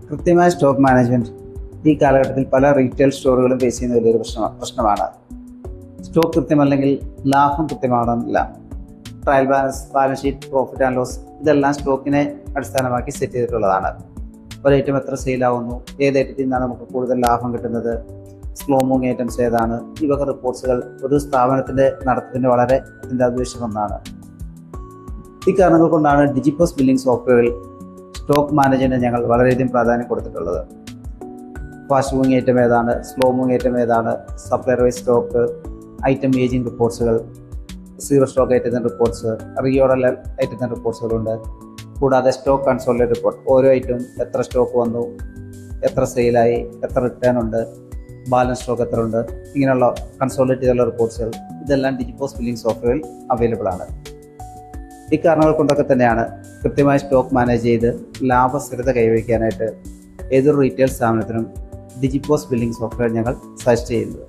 കൃത്യമായ stock management ഈ കാലഘട്ടത്തിൽ പല റീറ്റെയിൽ സ്റ്റോറുകളും ഫേസ് ചെയ്യുന്ന വലിയൊരു പ്രശ്നമാണ്. സ്റ്റോക്ക് കൃത്യമല്ലെങ്കിൽ ലാഭം കൃത്യമാകണമെന്നില്ല. Trial balance sheet, profit and loss ഇതെല്ലാം സ്റ്റോക്കിനെ അടിസ്ഥാനമാക്കി സെറ്റ് ചെയ്തിട്ടുള്ളതാണ്. ഒരു ഐറ്റം എത്ര സെയിലാവുന്നു, ഏത് ഐറ്റത്തിൽ നിന്നാണ് നമുക്ക് കൂടുതൽ ലാഭം കിട്ടുന്നത്, സ്ലോ മൂവിങ് ഐറ്റംസ് ഏതാണ്, ഈ വക റിപ്പോർട്ട്സുകൾ ഒരു സ്ഥാപനത്തിൻ്റെ നടത്തിപ്പിൻ്റെ വളരെ അത്യന്താപേക്ഷിത ഒന്നാണ്. ഈ കാരണങ്ങൾ കൊണ്ടാണ് ഡിജിപോസ് ബില്ലിംഗ് സോഫ്റ്റ്വെയറിൽ സ്റ്റോക്ക് മാനേജ്മെൻറ്റിന് ഞങ്ങൾ വളരെയധികം പ്രാധാന്യം കൊടുത്തിട്ടുള്ളത്. ഫാസ്റ്റ് മൂവിങ് ഐറ്റം ഏതാണ്, സ്ലോ മൂവിങ് ഐറ്റം ഏതാണ്, supplier wise stock, item ageing റിപ്പോർട്ട്സുകൾ, സീറോ സ്റ്റോക്ക് ഐറ്റത്തിൻ്റെ റിപ്പോർട്ട്സ്, റീഓർഡർ ഐറ്റത്തിൻ്റെ റിപ്പോർട്ട്സുകളുണ്ട്. കൂടാതെ സ്റ്റോക്ക് കൺസോളിഡേറ്റ് റിപ്പോർട്ട്, ഓരോ ഐറ്റവും എത്ര സ്റ്റോക്ക് വന്നു, എത്ര സെയിലായി, എത്ര റിട്ടേൺ ഉണ്ട്, ബാലൻസ് സ്റ്റോക്ക് എത്ര ഉണ്ട്, ഇങ്ങനെയുള്ള കൺസോളിഡേറ്റ് ചെയ്തുള്ള റിപ്പോർട്ട്സുകൾ ഇതെല്ലാം ഡിജിപോസ് ബില്ലിംഗ് സോഫ്റ്റ്വെയറിൽ അവൈലബിൾ ആണ്. ഈ കാരണങ്ങൾ കൊണ്ടൊക്കെ തന്നെയാണ് കൃത്യമായി സ്റ്റോക്ക് മാനേജ് ചെയ്ത് ലാഭസ്ഥിരത കൈവരിക്കാനായിട്ട് ഏതൊരു റീറ്റെയിൽ സ്ഥാപനത്തിനും ഡിജിപോസ് ബില്ലിംഗ് സോഫ്റ്റ്വെയർ ഞങ്ങൾ സജസ്റ്റ് ചെയ്യുന്നത്.